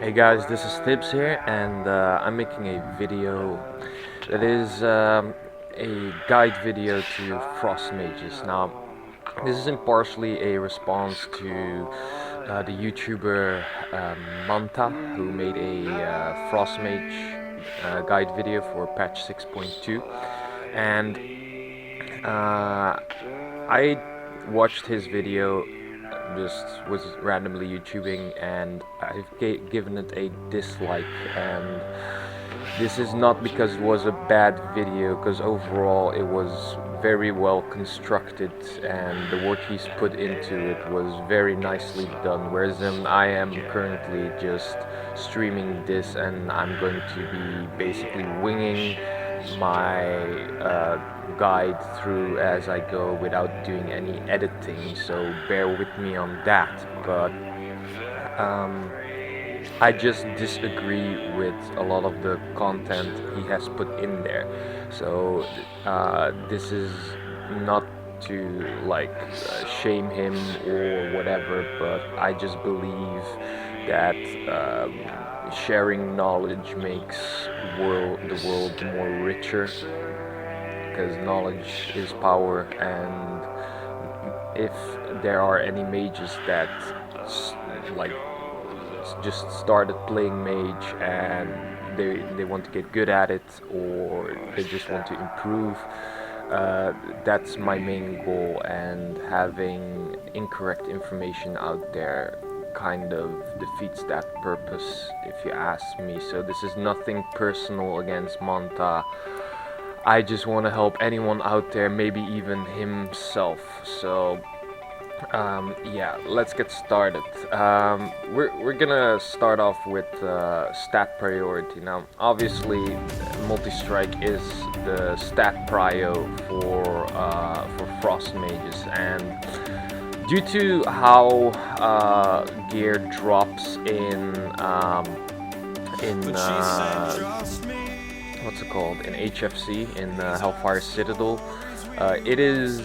Hey guys, this is Thibs here, and I'm making a video that is a guide video to Frost Mages. Now, this is impartially a response to the YouTuber Manta, who made a Frost Mage guide video for patch 6.2, and I watched his video, just was randomly YouTubing, and I've given it a dislike. And this is not because it was a bad video, because overall it was very well constructed and the work he's put into it was very nicely done, whereas I am currently just streaming this and I'm going to be basically winging my guide through as I go without doing any editing, so bear with me on that. But I just disagree with a lot of the content he has put in there. So this is not to like shame him or whatever, but I just believe that sharing knowledge makes the world more richer, because knowledge is power. And if there are any mages that like just started playing Mage and they want to get good at it, or they just want to improve, that's my main goal, and having incorrect information out there kind of defeats that purpose, if you ask me. So this is nothing personal against Manta. I just want to help anyone out there, maybe even himself. So yeah, let's get started. We're gonna start off with stat priority. Now, obviously, multi-strike is the stat prio for Frost Mages, and due to how gear drops in what's it called, in HFC, in Hellfire Citadel, it is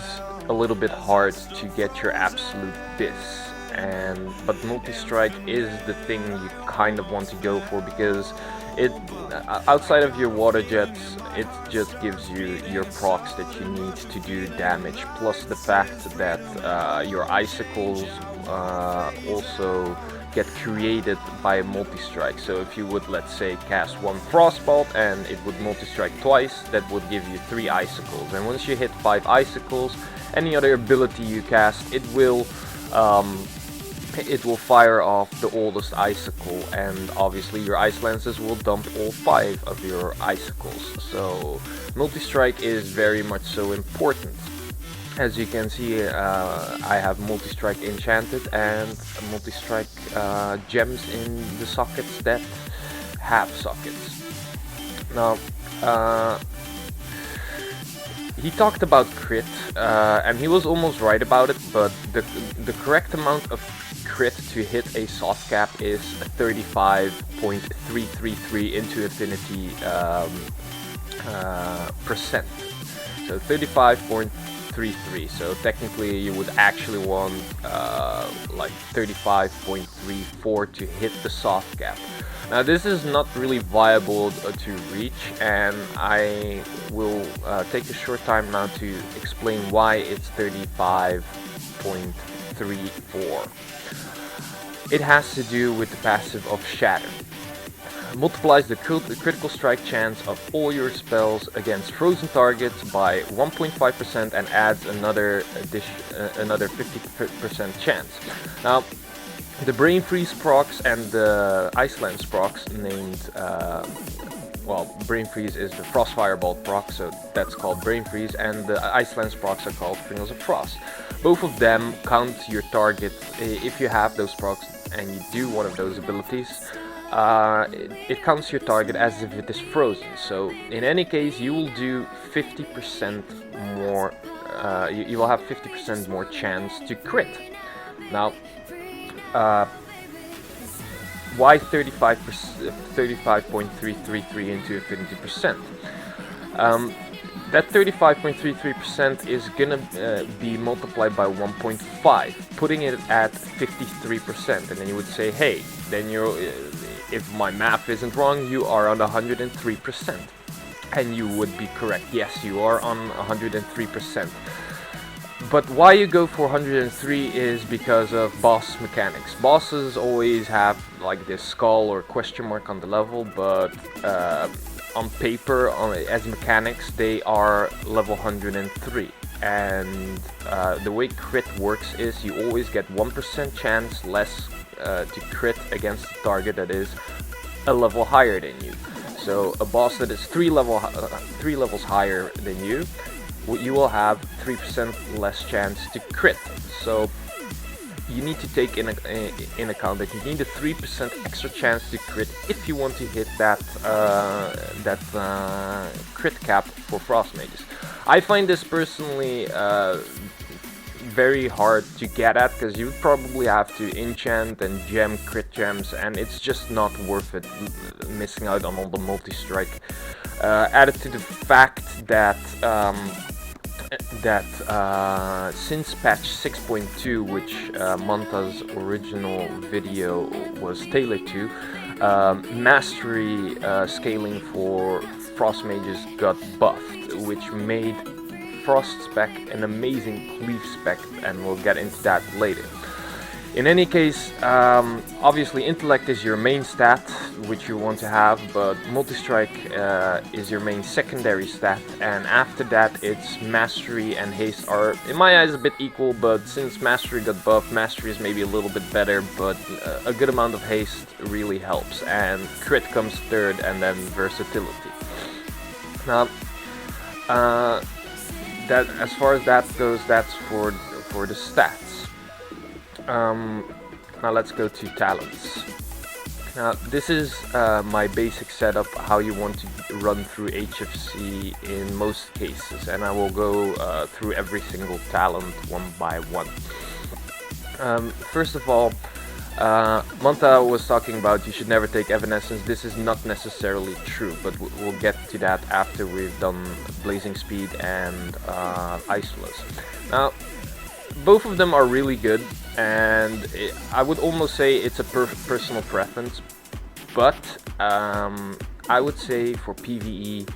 a little bit hard to get your absolute bis, but multi-strike is the thing you kind of want to go for, because it, outside of your water jets, it just gives you your procs that you need to do damage, plus the fact that your icicles also get created by multi-strike. So if you would, let's say, cast one frostbolt and it would multi-strike twice, that would give you 3 icicles, and once you hit 5 icicles, any other ability you cast, it will fire off the oldest icicle, and obviously your ice lances will dump all 5 of your icicles. So multi-strike is very much so important. As you can see, I have multi-strike enchanted and multi-strike gems in the sockets that have sockets. Now, he talked about crit, and he was almost right about it, but the correct amount of crit to hit a soft cap is 35.333 into infinity percent. So 35.33. So technically you would actually want like 35.34 to hit the soft cap. Now this is not really viable to reach, and I will take a short time now to explain why it's 35.34. It has to do with the passive of Shatter. Multiplies the critical strike chance of all your spells against frozen targets by 1.5% and adds another 50% chance. Now, the Brain Freeze procs and the Ice Lance procs named, well, Brain Freeze is the Frost Firebolt proc, so that's called Brain Freeze, and the Ice Lance procs are called Fingers of Frost. Both of them count your target. If you have those procs and you do one of those abilities, it counts your target as if it is frozen. So in any case, you will do 50% more, you will have 50% more chance to crit. Now, why 35.333 into infinity percent? That 35.33% is gonna be multiplied by 1.5, putting it at 53%, and then you would say, hey, then if my math isn't wrong, you are on 103%. And you would be correct. Yes, you are on 103%. But why you go for 103 is because of boss mechanics. Bosses always have like this skull or question mark on the level, but on paper, as mechanics, they are level 103. And the way crit works is you always get 1% chance less to crit against the target that is a level higher than you. So a boss that is 3 levels higher than you will have 3% less chance to crit. So you need to take in account that you need a 3% extra chance to crit if you want to hit that crit cap for Frost Mages. I find this personally very hard to get at, because you would probably have to enchant and gem crit gems, and it's just not worth it missing out on all the multi-strike. Added to the fact that since patch 6.2, which Manta's original video was tailored to, mastery scaling for Frost Mages got buffed, which made Frost spec an amazing cleave spec, and we'll get into that later. In any case, obviously intellect is your main stat, which you want to have, but multi-strike is your main secondary stat, and after that it's mastery and haste are, in my eyes, a bit equal, but since mastery got buffed, mastery is maybe a little bit better, but a good amount of haste really helps, and crit comes third, and then versatility. Now, that as far as that goes, that's for the stats. Now let's go to talents. Now this is my basic setup, how you want to run through HFC in most cases, and I will go through every single talent one by one. First of all, Manta was talking about you should never take Evanescence. This is not necessarily true, but we'll get to that after we've done Blazing Speed and Ice Flows. Now, both of them are really good, and I would almost say it's a personal preference, but I would say for PvE,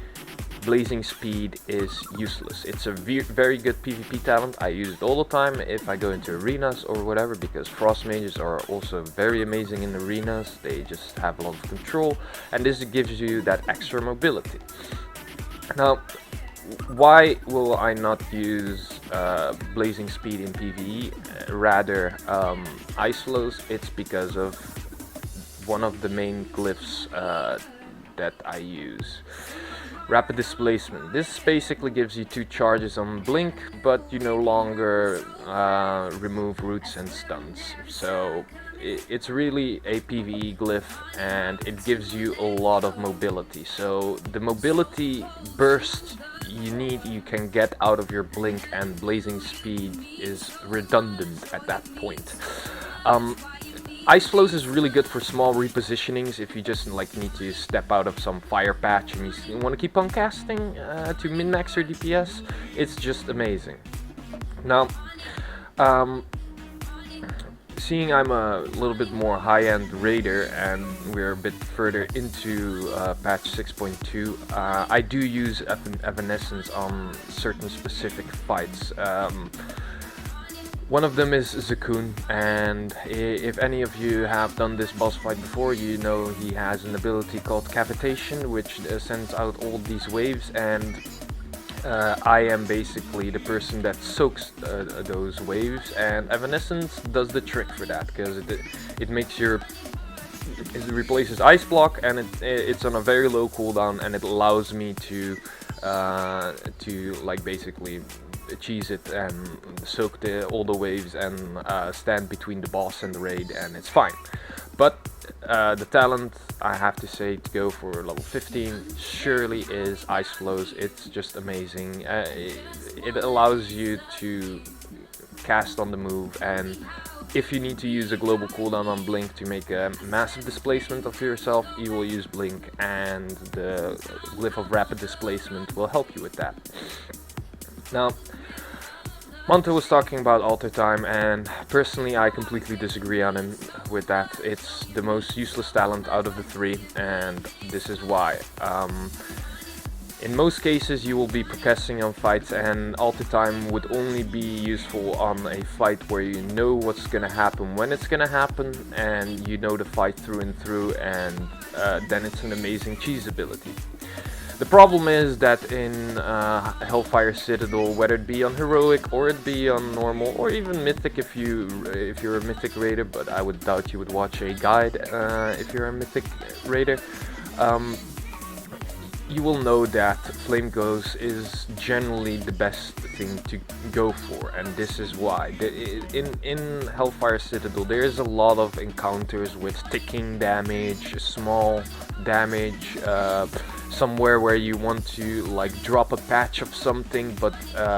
Blazing Speed is useless. It's a very good PvP talent. I use it all the time if I go into arenas or whatever, because Frost Mages are also very amazing in arenas. They just have a lot of control, and this gives you that extra mobility. Now, why will I not use Blazing Speed in PvE, rather Ice Flows? It's because of one of the main glyphs that I use. Rapid Displacement. This basically gives you 2 charges on Blink, but you no longer remove roots and stuns. So it's really a PvE glyph, and it gives you a lot of mobility. So the mobility burst you can get out of your Blink, and Blazing Speed is redundant at that point. Ice Flows is really good for small repositionings if you just need to step out of some fire patch and you want to keep on casting to min-max your DPS. It's just amazing. Now, seeing I'm a little bit more high-end raider and we're a bit further into patch 6.2, I do use Evanescence on certain specific fights. One of them is Zakun, and if any of you have done this boss fight before, you know he has an ability called Cavitation, which sends out all these waves, and I am basically the person that soaks those waves, and Evanescence does the trick for that, because it makes it replaces Ice Block, and it's on a very low cooldown, and it allows me to basically cheese it and soak all the waves and stand between the boss and the raid, and it's fine. But the talent, I have to say, to go for level 15 surely is Ice Flows. It's just amazing. It allows you to cast on the move, and if you need to use a global cooldown on Blink to make a massive displacement of yourself, you will use Blink, and the glyph of Rapid Displacement will help you with that. Now, Monta was talking about alter time, and personally I completely disagree on him with that. It's the most useless talent out of the three, and this is why. In most cases you will be progressing on fights, and alter time would only be useful on a fight where you know what's gonna happen when it's gonna happen, and you know the fight through and through, and then it's an amazing cheese ability. The problem is that in Hellfire Citadel, whether it be on Heroic or it be on Normal or even Mythic if you're a Mythic Raider, but I would doubt you would watch a guide if you're a Mythic Raider, you will know that Flame Glows is generally the best thing to go for, and this is why. In Hellfire Citadel there is a lot of encounters with ticking damage, small damage, somewhere where you want to like drop a patch of something but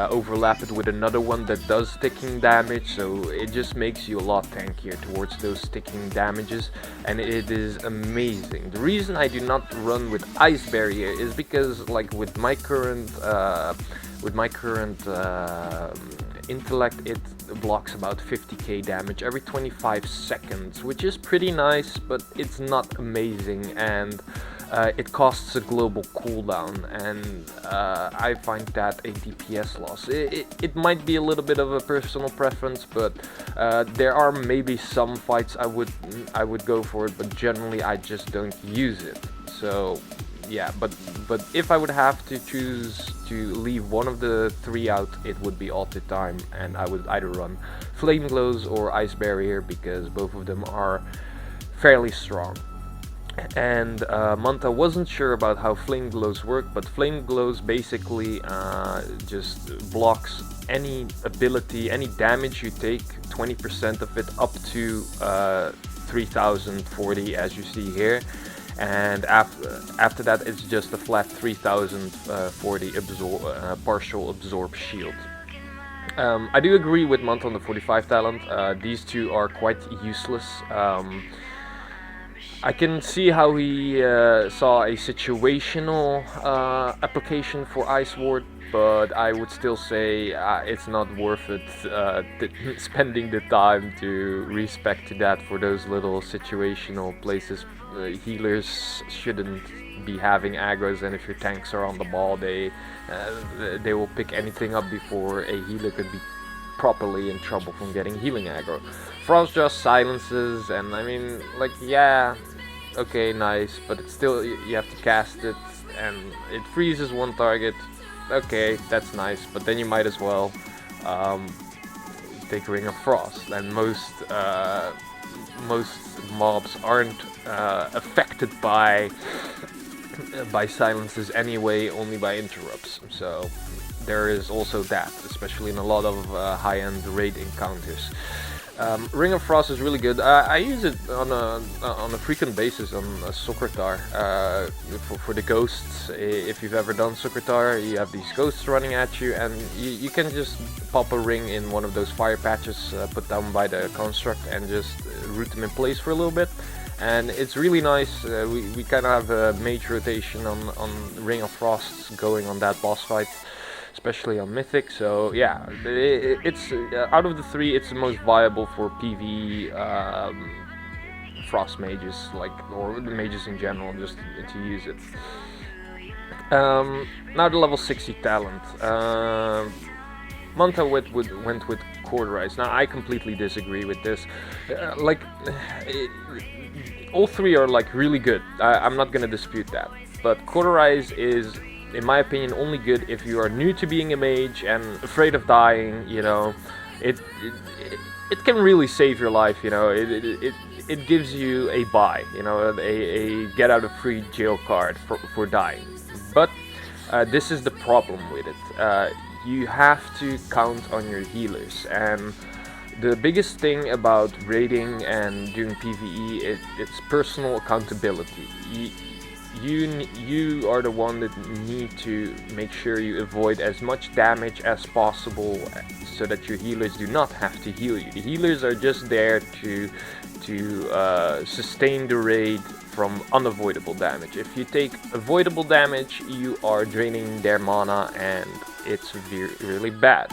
overlap it with another one that does ticking damage, so it just makes you a lot tankier towards those ticking damages, and it is amazing. The reason I do not run with Ice Barrier is because, like, with my current intellect, it blocks about 50k damage every 25 seconds, which is pretty nice, but it's not amazing, and it costs a global cooldown, and I find that a DPS loss. It might be a little bit of a personal preference, but there are maybe some fights I would go for it, but generally I just don't use it. So yeah, but if I would have to choose to leave one of the three out, it would be alter time, and I would either run Flame Glows or Ice Barrier because both of them are fairly strong. And Manta wasn't sure about how Flame Glows work, but Flame Glows basically just blocks any ability, any damage you take, 20% of it up to 3040 as you see here, and after that it's just a flat 3040 partial absorb shield. I do agree with Manta on the 45 talent. These two are quite useless. I can see how he saw a situational application for Ice Ward, but I would still say it's not worth it spending the time to respec to that for those little situational places. Healers shouldn't be having aggros, and if your tanks are on the ball, they will pick anything up before a healer could be properly in trouble from getting healing aggro. Frost just silences, and I mean, like, yeah, okay, nice, but it's still, you have to cast it, and it freezes one target. Okay, that's nice, but then you might as well take Ring of Frost, and most mobs aren't affected by silences anyway, only by interrupts. So there is also that, especially in a lot of high-end raid encounters. Ring of Frost is really good. I use it on a frequent basis on Socratar for the ghosts. If you've ever done Socratar, you have these ghosts running at you, and you can just pop a ring in one of those fire patches put down by the construct and just root them in place for a little bit. And it's really nice. We kind of have a mage rotation on Ring of Frost going on that boss fight, especially on Mythic. So yeah, it's out of the three, it's the most viable for PvE Frost mages, like, or the mages in general, just to use it. Now the level 60 talent. Manta went with Cauterize. Now I completely disagree with this. All three are like really good. I'm not gonna dispute that. But Cauterize is, in my opinion, only good if you are new to being a mage and afraid of dying. You know, it can really save your life. You know, it gives you a buy. You know, a get out of free jail card for dying. But this is the problem with it. You have to count on your healers, and the biggest thing about raiding and doing PvE, it's personal accountability. You are the one that need to make sure you avoid as much damage as possible so that your healers do not have to heal you. The healers are just there to sustain the raid from unavoidable damage. If you take avoidable damage, you are draining their mana, and it's really bad.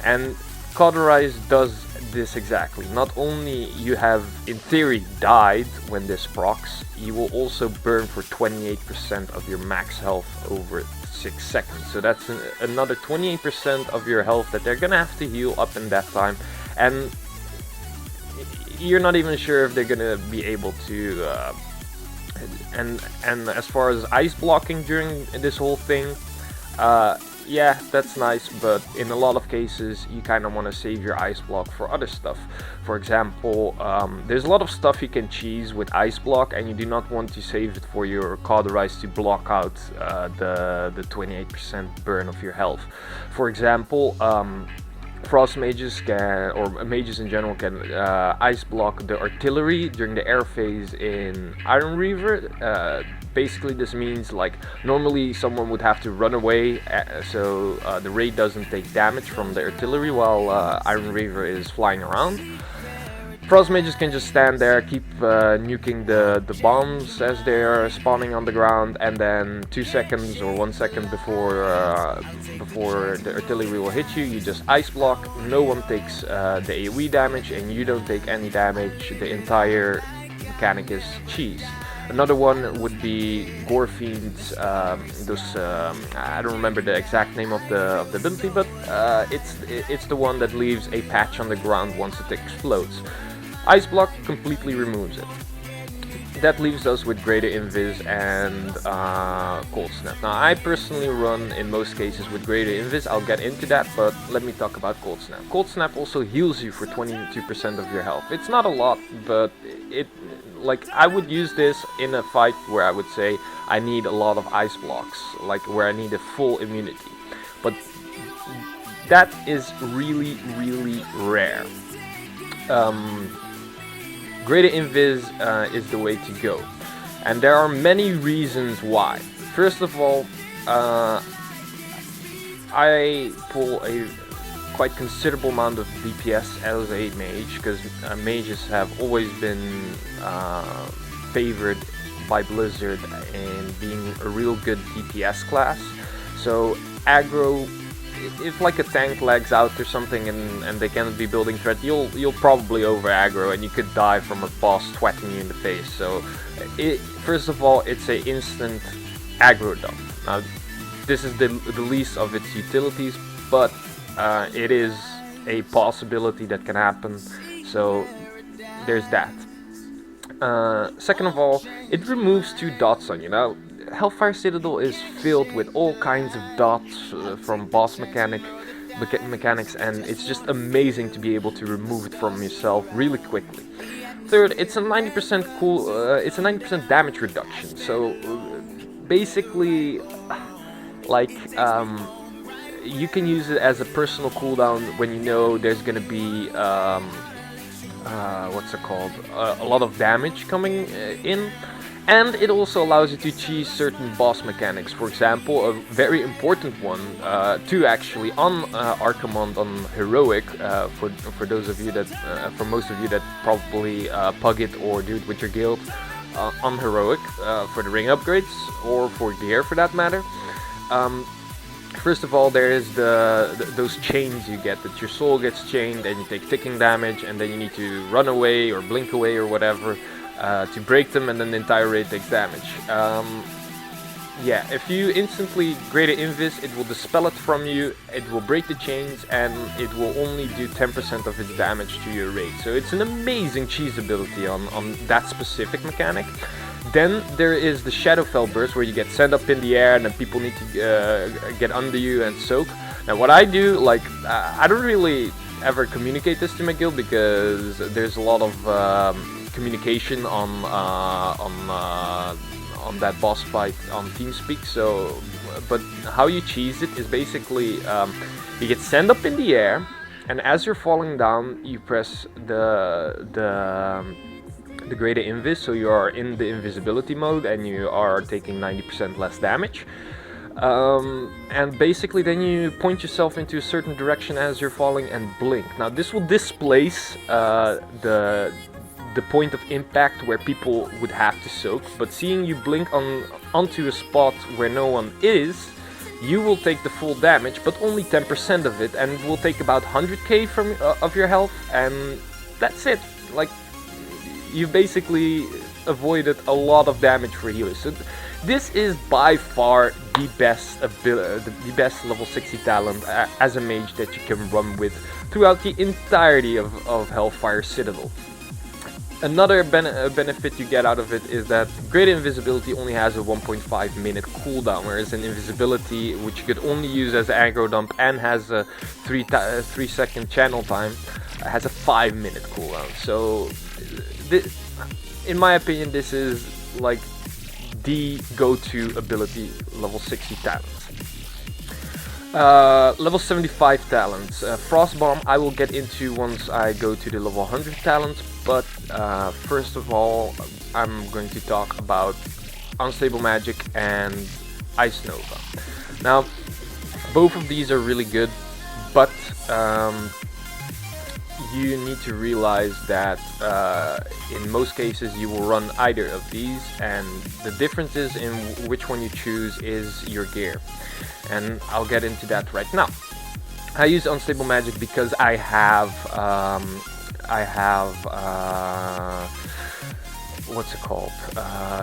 And Cauterize does this exactly. Not only you have, in theory, died when this procs, you will also burn for 28% of your max health over 6 seconds. So that's another 28% of your health that they're gonna have to heal up in that time. And you're not even sure if they're gonna be able to and as far as ice blocking during this whole thing, yeah, that's nice, but in a lot of cases you kind of want to save your ice block for other stuff. For example, there's a lot of stuff you can cheese with ice block, and you do not want to save it for your Cauterize to block out the 28% burn of your health. For example, Frost mages can, or mages in general, can ice block the artillery during the air phase in Iron Reaver. Basically this means, like, normally someone would have to run away so the raid doesn't take damage from the artillery while Iron Reaver is flying around. Frost mages can just stand there, keep nuking the bombs as they are spawning on the ground, and then 2 seconds or 1 second before the artillery will hit you, you just ice block. No one takes the AoE damage, and you don't take any damage. The entire mechanic is cheesed. Another one would be Gorefiend's, I don't remember the exact name of the ability, but it's the one that leaves a patch on the ground once it explodes. Ice block completely removes it. That leaves us with greater invis and cold snap. Now I personally run in most cases with greater invis. I'll get into that, but let me talk about cold snap. Cold snap also heals you for 22% of your health. It's not a lot, but I would use this in a fight where I would say I need a lot of ice blocks, like where I need a full immunity. But that is really, really rare. Greater invis is the way to go, and there are many reasons why. First of all, I pull a quite considerable amount of DPS as a mage, because mages have always been favored by Blizzard in being a real good DPS class. So aggro, if like a tank lags out or something and they cannot be building threat, you'll probably over aggro and you could die from a boss twatting you in the face. So first of all, it's a instant aggro dump. Now this is the least of its utilities, but it is a possibility that can happen, so there's that. Second of all, it removes 2 dots on you. Now Hellfire Citadel is filled with all kinds of dots from boss mechanics, and it's just amazing to be able to remove it from yourself really quickly. Third, it's a 90% it's a 90% damage reduction. So basically, like, you can use it as a personal cooldown when you know there's gonna be what's it called, a lot of damage coming in. And it also allows you to cheese certain boss mechanics. For example, a very important one, two actually, on Archimonde on Heroic, for those of you that, for most of you that probably pug it or do it with your guild, on Heroic, for the ring upgrades, or for gear for that matter. First of all, there is those chains you get, that your soul gets chained and you take ticking damage, and then you need to run away or blink away or whatever to break them, and then the entire raid takes damage. Yeah, if you instantly Greater Invis, it will dispel it from you, it will break the chains, and it will only do 10% of its damage to your raid. So it's an amazing cheese ability on that specific mechanic. Then there is the Shadowfell burst, where you get sent up in the air and then people need to get under you and soak. Now what I do, like, I don't really ever communicate this to my guild, because there's a lot of communication on that boss fight on TeamSpeak. So, but how you cheese it is basically you get sent up in the air, and as you're falling down, you press the Greater Invis, so you are in the invisibility mode and you are taking 90% less damage. And basically then you point yourself into a certain direction as you're falling and blink. Now this will displace the point of impact where people would have to soak, but seeing you blink onto a spot where no one is you will take the full damage, but only 10% of it, and it will take about 100k from of your health, and that's it. Like, you basically avoided a lot of damage for healers. So this is by far the best level 60 talent as a mage that you can run with throughout the entirety of Hellfire Citadel. Another benefit you get out of it is that Great Invisibility only has a 1.5 minute cooldown, whereas an Invisibility, which you could only use as aggro dump and has a 3 second channel time, has a 5 minute cooldown. So, in my opinion, this is like the go-to ability level 60 talents. Level 75 talents. Frost Bomb I will get into once I go to the level 100 talents, but first of all I'm going to talk about Unstable Magic and Ice Nova. Now, both of these are really good, but you need to realize that in most cases you will run either of these, and the differences in which one you choose is your gear, and I'll get into that right now. I use Unstable Magic because I have what's it called,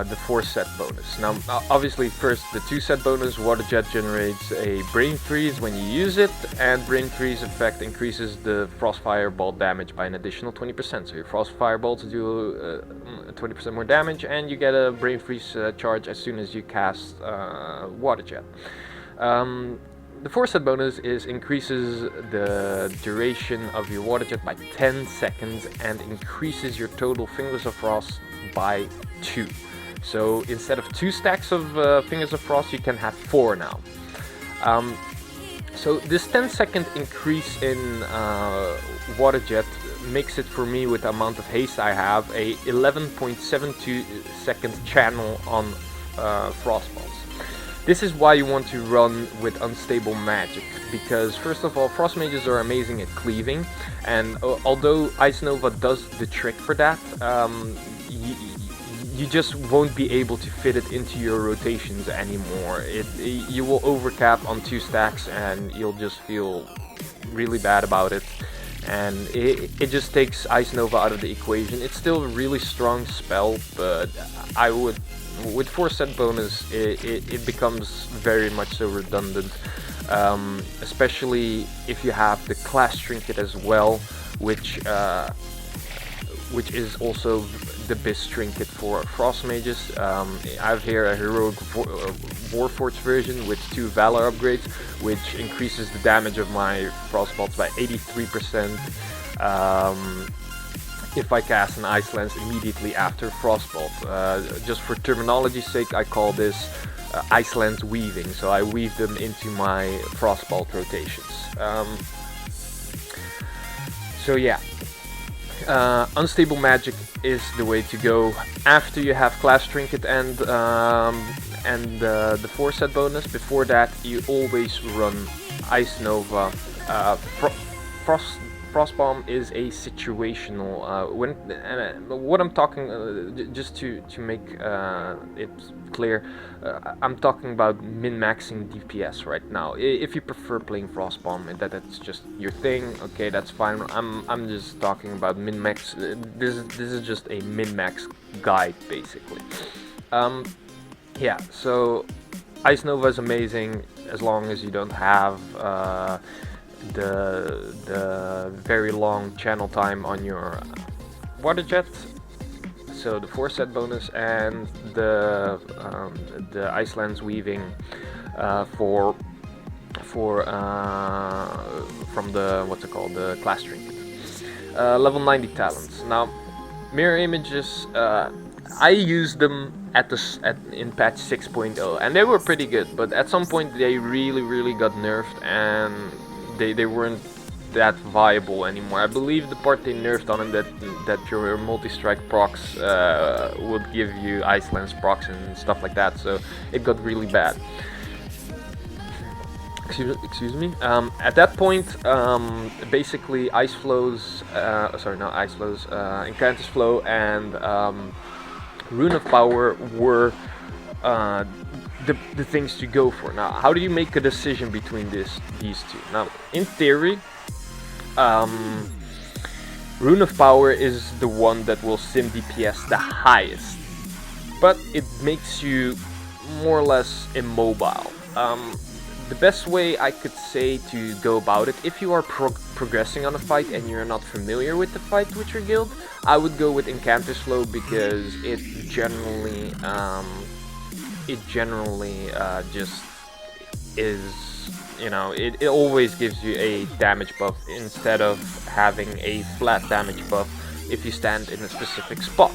the 4 set bonus. Now obviously first the 2 set bonus, Waterjet generates a Brain Freeze when you use it, and Brain Freeze effect increases the Frost Fireball damage by an additional 20%. So your Frost Fireballs do 20% more damage, and you get a Brain Freeze charge as soon as you cast Waterjet. The 4 set bonus increases the duration of your Waterjet by 10 seconds and increases your total Fingers of Frost by 2. So instead of 2 stacks of Fingers of Frost, you can have 4 now. So this 10-second increase in Waterjet makes it, for me, with the amount of haste I have, a 11.72 second channel on Frost Balls. This is why you want to run with Unstable Magic, because first of all, Frost Mages are amazing at cleaving, and although Ice Nova does the trick for that, you just won't be able to fit it into your rotations anymore. You will overcap on 2 stacks and you'll just feel really bad about it, and it just takes Ice Nova out of the equation. It's still a really strong spell, but I would, with 4 set bonus, it becomes very much so redundant, especially if you have the Class Trinket as well, which is also the best trinket for Frost Mages. I have here a Heroic Warforged version with 2 Valor upgrades, which increases the damage of my Frost Bolts by 83%. If I cast an Ice Lance immediately after Frostbolt. Just for terminology's sake, I call this Ice Lance weaving, so I weave them into my Frostbolt rotations. So yeah, Unstable Magic is the way to go after you have Class Trinket and the 4 set bonus. Before that, you always run Ice Nova. Frost Bomb is a situational. What I'm talking, just to make it clear, I'm talking about min-maxing DPS right now. If you prefer playing Frost Bomb and that's just your thing, okay, that's fine. I'm just talking about min-max. This is just a min-max guide, basically. Yeah. So Ice Nova is amazing as long as you don't have the very long channel time on your Waterjet. So the 4 set bonus and the Ice Lance weaving from the, what's it called, the Class Trinket. Level 90 talents. Now, mirror images, I used them in patch 6.0 and they were pretty good, but at some point they really got nerfed and they weren't that viable anymore. I believe the part they nerfed on them, that your multi-strike procs would give you Ice Lance procs and stuff like that, so it got really bad. Excuse me. At that point, basically Ice Flows, Incantus Flow and Rune of Power were the things to go for. Now, how do you make a decision between these two? Now, in theory, Rune of Power is the one that will sim DPS the highest, but it makes you more or less immobile. The best way I could say to go about it, if you are progressing on a fight and you're not familiar with the fight with your guild, I would go with Incanter Slow, because it generally just is, you know, it always gives you a damage buff instead of having a flat damage buff if you stand in a specific spot.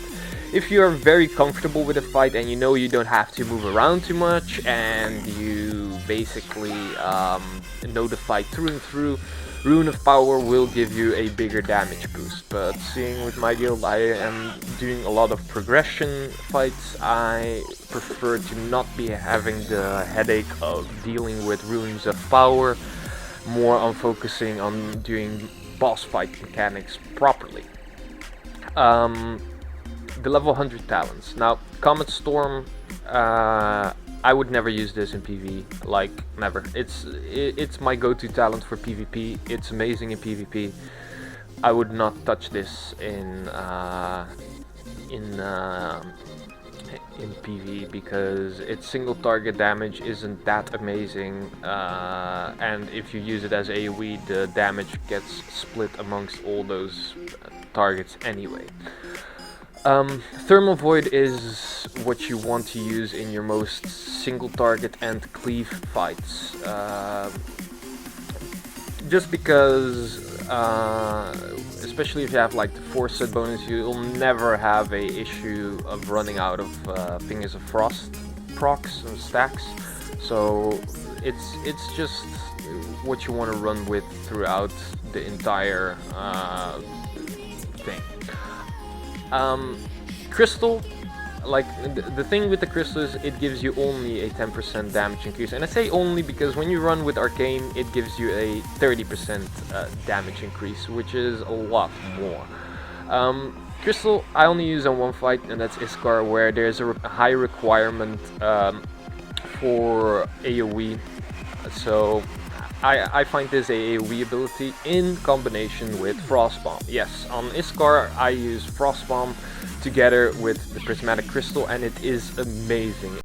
If you are very comfortable with a fight and you know you don't have to move around too much, and you basically know the fight through and through, Rune of Power will give you a bigger damage boost. But seeing with my guild, I am doing a lot of progression fights. I prefer to not be having the headache of dealing with Runes of Power, more on focusing on doing boss fight mechanics properly. The level 100 talents. Now, Comet Storm, I would never use this in PvE, like never. It's my go-to talent for PvP. It's amazing in PvP. I would not touch this in PvE, because its single target damage isn't that amazing, and if you use it as AoE, the damage gets split amongst all those targets anyway. Thermal Void is what you want to use in your most single target and cleave fights, just because, especially if you have like the 4-set bonus, you'll never have a issue of running out of Fingers of Frost procs and stacks. So it's just what you want to run with throughout the entire thing. Crystal, like the thing with the crystal is it gives you only a 10% damage increase, and I say only because when you run with Arcane, it gives you a 30% damage increase, which is a lot more. Crystal I only use on one fight, and that's Iskar, where there's a high requirement for AoE, so I find this a AoE ability in combination with Frost Bomb. Yes, on Iskar I use Frost Bomb together with the Prismatic Crystal, and it is amazing.